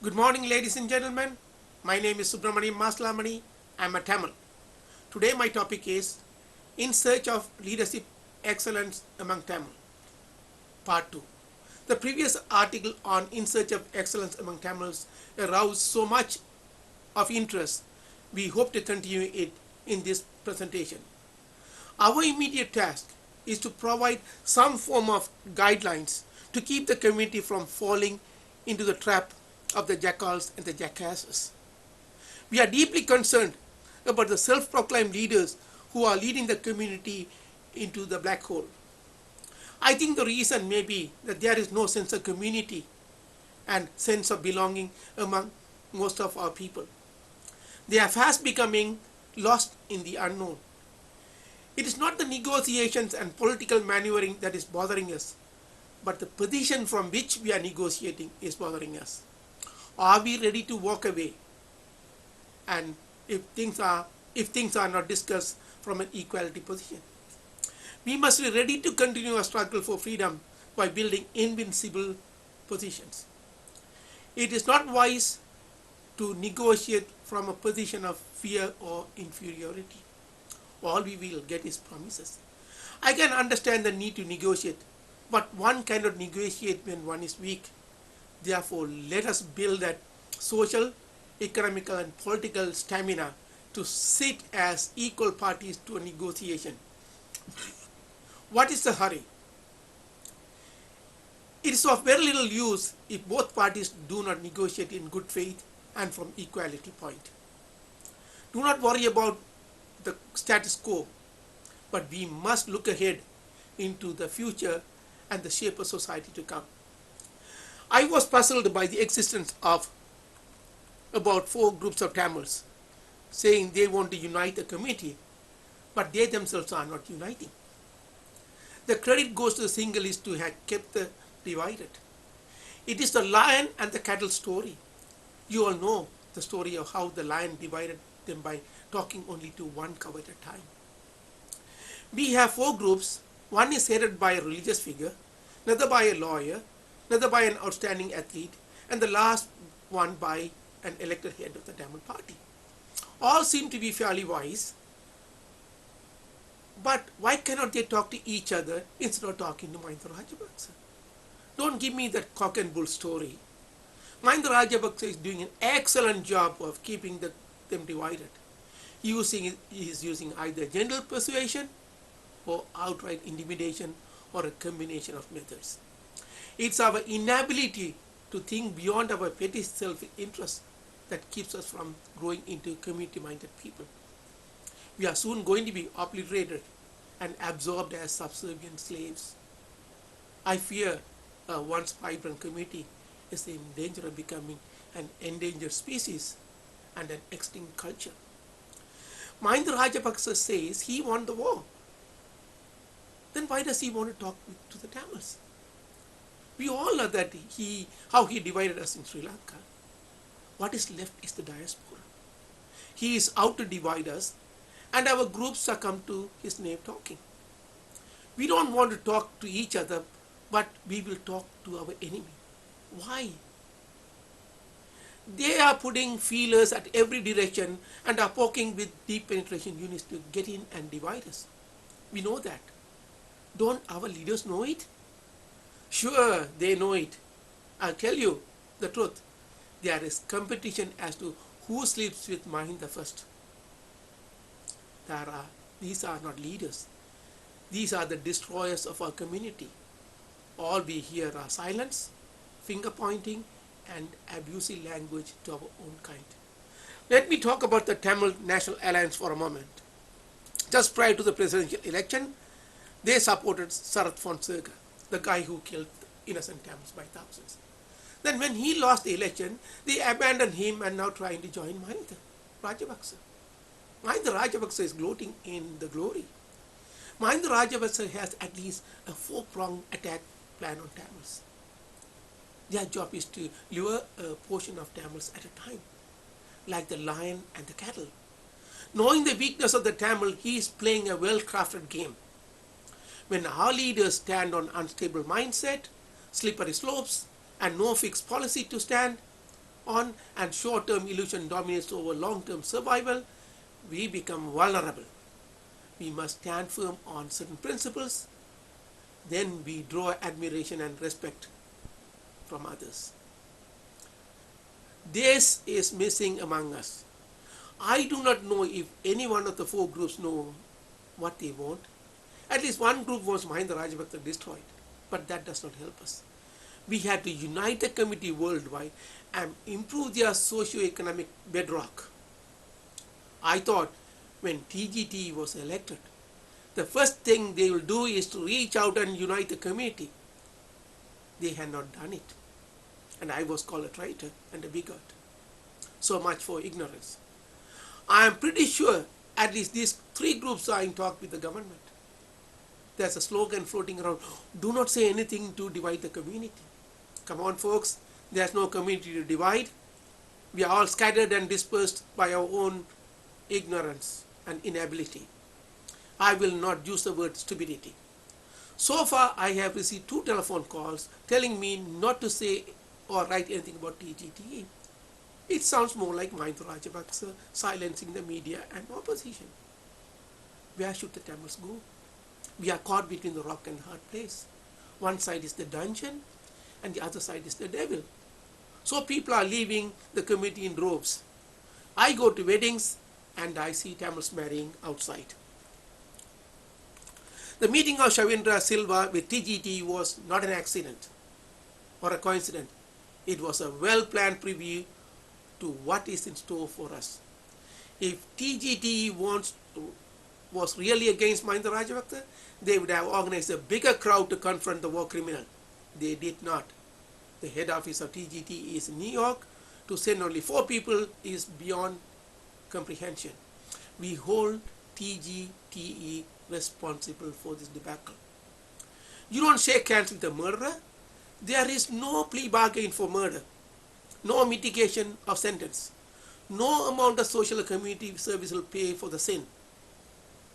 Good morning, ladies and gentlemen. My name is Subramaniam Maslamani. I'm a Tamil. Today, my topic is In Search of Leadership Excellence Among Tamil, Part 2. The previous article on In Search of Excellence Among Tamils aroused so much of interest. We hope to continue it in this presentation. Our immediate task is to provide some form of guidelines to keep the community from falling into the trap of the jackals and the jackasses. We are deeply concerned about the self-proclaimed leaders who are leading the community into the black hole. I think the reason may be that there is no sense of community and sense of belonging among most of our people. They are fast becoming lost in the unknown. It is not the negotiations and political maneuvering that is bothering us, but the position from which we are negotiating is bothering us. Are we ready to walk away? And if things are not discussed from an equality position, we must be ready to continue our struggle for freedom by building invincible positions. It is not wise to negotiate from a position of fear or inferiority. All we will get is promises. I can understand the need to negotiate, but one cannot negotiate when one is weak. Therefore, let us build that social, economical, and political stamina to sit as equal parties to a negotiation. What is the hurry? It is of very little use if both parties do not negotiate in good faith and from equality point. Do not worry about the status quo, but we must look ahead into the future and the shape of society to come. I was puzzled by the existence of about 4 groups of Tamils saying they want to unite the community, but they themselves are not uniting. The credit goes to the Singhalese to have kept the divided. It is the lion and the cattle story. You all know the story of how the lion divided them by talking only to one cow at a time. We have 4 groups. One is headed by a religious figure, another by a lawyer, another by an outstanding athlete, and the last one by an elected head of the Tamil party. All seem to be fairly wise, but why cannot they talk to each other instead of talking to Mahinda Rajapaksa? Don't give me that cock and bull story. Mahinda Rajapaksa is doing an excellent job of keeping them divided. He is using either general persuasion or outright intimidation or a combination of methods. It's our inability to think beyond our petty self-interest that keeps us from growing into community-minded people. We are soon going to be obliterated and absorbed as subservient slaves. I fear a once vibrant community is in danger of becoming an endangered species and an extinct culture. Mahinda Rajapaksa says he won the war. Then why does he want to talk to the Tamils? We all know that how he divided us in Sri Lanka. What is left is the diaspora. He is out to divide us, and our groups succumb to his name talking. We don't want to talk to each other, but we will talk to our enemy. Why? They are putting feelers at every direction and are poking with deep penetration units to get in and divide us. We know that. Don't our leaders know it? Sure, they know it. I'll tell you the truth. There is competition as to who sleeps with Mahinda first. These are not leaders. These are the destroyers of our community. All we hear are silence, finger pointing, and abusive language to our own kind. Let me talk about the Tamil National Alliance for a moment. Just prior to the presidential election, they supported Sarath Fonseca, the guy who killed innocent Tamils by thousands. Then when he lost the election, they abandoned him and now trying to join Mahinda Rajapaksa. Mahinda Rajapaksa is gloating in the glory. Mahinda Rajapaksa has at least a 4-pronged attack plan on Tamils. Their job is to lure a portion of Tamils at a time, like the lion and the cattle. Knowing the weakness of the Tamil, he is playing a well-crafted game. When our leaders stand on unstable mindset, slippery slopes, and no fixed policy to stand, on and short-term illusion dominates over long-term survival, we become vulnerable. We must stand firm on certain principles, then we draw admiration and respect from others. This is missing among us. I do not know if any one of the four groups know what they want. At least one group wants Mahinda Rajapaksa destroyed, but that does not help us. We have to unite the community worldwide and improve their socio-economic bedrock. I thought when TGT was elected, the first thing they will do is to reach out and unite the community. They had not done it. And I was called a traitor and a bigot. So much for ignorance. I am pretty sure at least these three groups are in talk with the government. There's a slogan floating around, do not say anything to divide the community. Come on folks, there's no community to divide. We are all scattered and dispersed by our own ignorance and inability. I will not use the word stupidity. So far I have received 2 telephone calls telling me not to say or write anything about TGT. It sounds more like Mahinda Rajapaksa silencing the media and opposition. Where should the Tamils go? We are caught between the rock and hard place. One side is the dungeon and the other side is the devil. So people are leaving the community in droves. I go to weddings and I see Tamils marrying outside. The meeting of Shavindra Silva with TGT was not an accident or a coincidence. It was a well-planned preview to what is in store for us. If TGT was really against Mahinda Rajapaksa, they would have organized a bigger crowd to confront the war criminal. They did not. The head office of TGT is in New York. To send only 4 people is beyond comprehension. We hold TGTE responsible for this debacle. You don't shake hands with a murderer. There is no plea bargain for murder, no mitigation of sentence, no amount of social or community service will pay for the sin.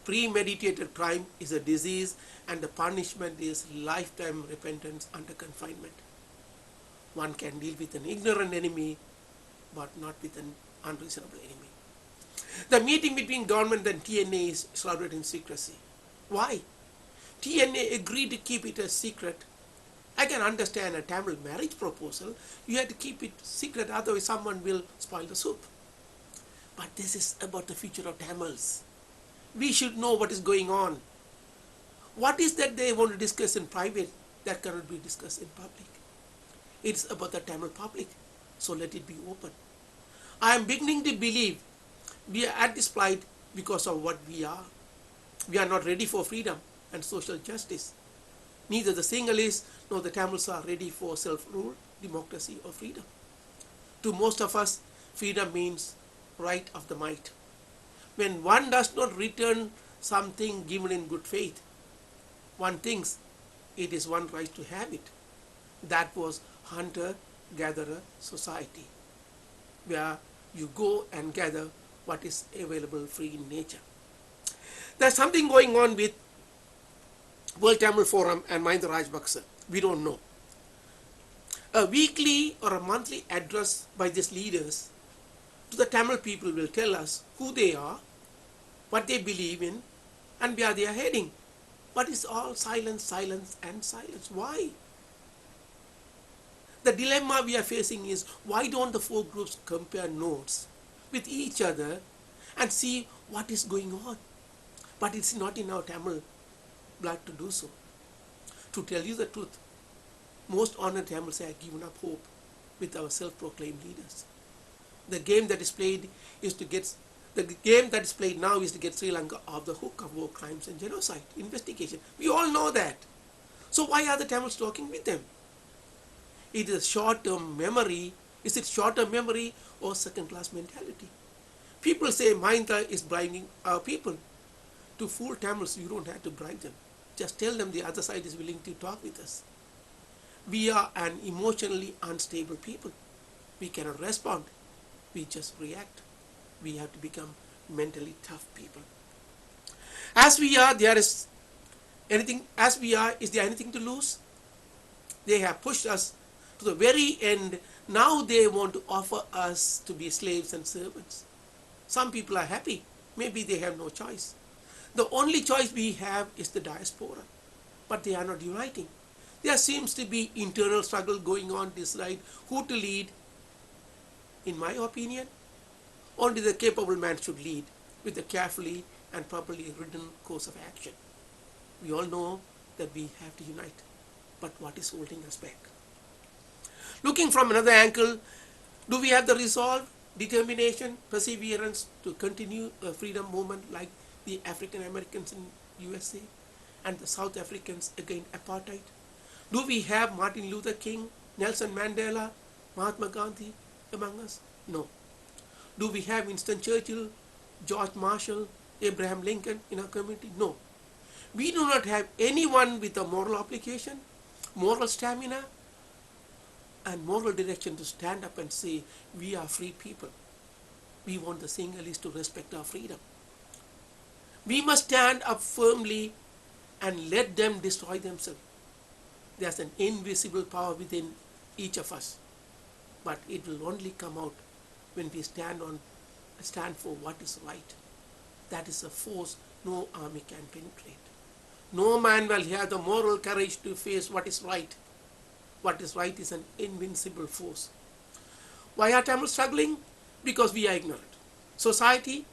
Premeditated crime is a disease and the punishment is lifetime repentance under confinement. One can deal with an ignorant enemy but not with an unreasonable enemy. The meeting between government and TNA is shrouded in secrecy. Why? TNA agreed to keep it a secret. I can understand a Tamil marriage proposal. You have to keep it secret, otherwise someone will spoil the soup. But this is about the future of Tamils. We should know what is going on. What is that they want to discuss in private that cannot be discussed in public? It's about the Tamil public, so let it be open. I am beginning to believe we are at this plight because of what we are. We are not ready for freedom and social justice. Neither the Sinhalese nor the Tamils are ready for self-rule, democracy or freedom. To most of us, freedom means right of the might. When one does not return something given in good faith, one thinks it is one's right to have it. That was hunter-gatherer society, where you go and gather what is available free in nature. There's something going on with World Tamil Forum and Mahinda Rajapaksa. We don't know. A weekly or a monthly address by these leaders to the Tamil people will tell us who they are, what they believe in, and where they are heading. But it's all silence, silence, and silence. Why? The dilemma we are facing is, why don't the 4 groups compare notes with each other and see what is going on? But it's not in our Tamil blood to do so. To tell you the truth, most honored Tamils have given up hope with our self-proclaimed leaders. The game that is played now is to get Sri Lanka off the hook of war crimes and genocide investigation. We all know that. So why are the Tamils talking with them? It is short-term memory. Is it short-term memory or second-class mentality? People say Mahinda is bribing our people. To fool Tamils, you don't have to bribe them. Just tell them the other side is willing to talk with us. We are an emotionally unstable people. We cannot respond. We just react. We have to become mentally tough people. As we are, is there anything to lose? They have pushed us to the very end Now they want to offer us to be slaves and servants. Some people are happy. Maybe they have no choice. The only choice we have is the diaspora. But they are not uniting. There seems to be internal struggle going on to decide who to lead. In my opinion, only the capable man should lead with a carefully and properly written course of action. We all know that we have to unite. But what is holding us back? Looking from another angle, do we have the resolve, determination, perseverance to continue a freedom movement like the African Americans in USA and the South Africans against apartheid? Do we have Martin Luther King, Nelson Mandela, Mahatma Gandhi among us? No. Do we have Winston Churchill, George Marshall, Abraham Lincoln in our community? No. We do not have anyone with a moral obligation, moral stamina, and moral direction to stand up and say, we are free people. We want the Sinhalese to respect our freedom. We must stand up firmly and let them destroy themselves. There's an invisible power within each of us, but it will only come out when we stand for what is right. That is a force no army can penetrate. No man will have the moral courage to face what is right. What is right is an invincible force. Why are Tamils struggling? Because we are ignorant. Society,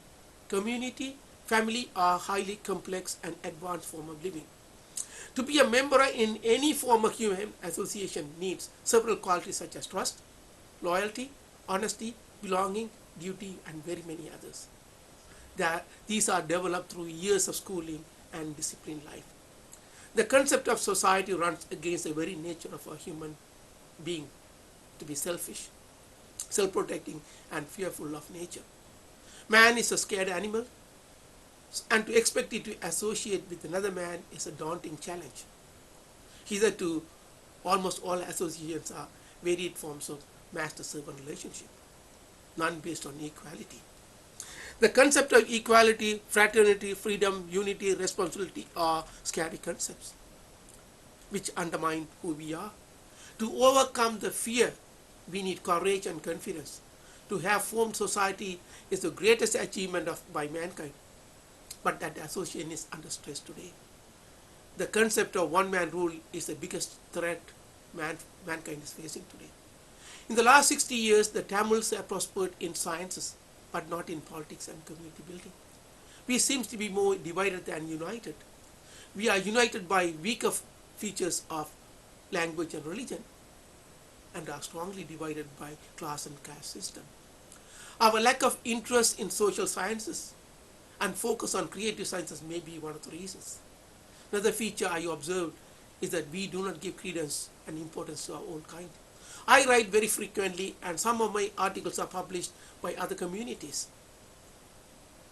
community, family are highly complex and advanced form of living. To be a member in any form of human association needs several qualities such as trust, loyalty, honesty, belonging, duty, and very many others. These are developed through years of schooling and disciplined life. The concept of society runs against the very nature of a human being to be selfish, self-protecting, and fearful of nature. Man is a scared animal, and to expect it to associate with another man is a daunting challenge. Hitherto, almost all associations are varied forms of master-servant relationship, none based on equality. The concept of equality, fraternity, freedom, unity, responsibility are scary concepts which undermine who we are. To overcome the fear, we need courage and confidence. To have formed society is the greatest achievement by mankind, but that association is under stress today. The concept of one-man rule is the biggest threat mankind is facing today. In the last 60 years, the Tamils have prospered in sciences, but not in politics and community building. We seem to be more divided than united. We are united by weaker features of language and religion, and are strongly divided by class and caste system. Our lack of interest in social sciences and focus on creative sciences may be one of the reasons. Another feature I observed is that we do not give credence and importance to our own kind. I write very frequently, and some of my articles are published by other communities,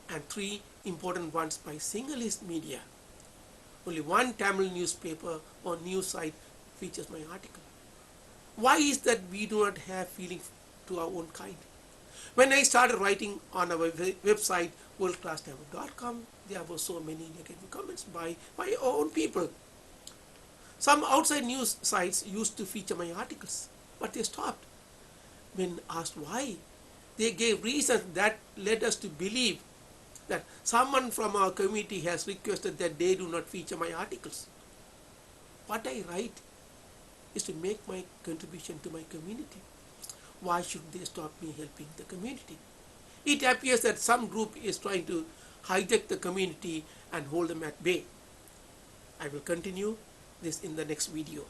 and 3 important ones by Sinhalese media. Only one Tamil newspaper or news site features my article. Why is that we do not have feeling to our own kind? When I started writing on our website, worldclasstamil.com, there were so many negative comments by our own people. Some outside news sites used to feature my articles, but they stopped. When asked why, they gave reasons that led us to believe that someone from our community has requested that they do not feature my articles. What I write is to make my contribution to my community. Why should they stop me helping the community? It appears that some group is trying to hijack the community and hold them at bay. I will continue this in the next video.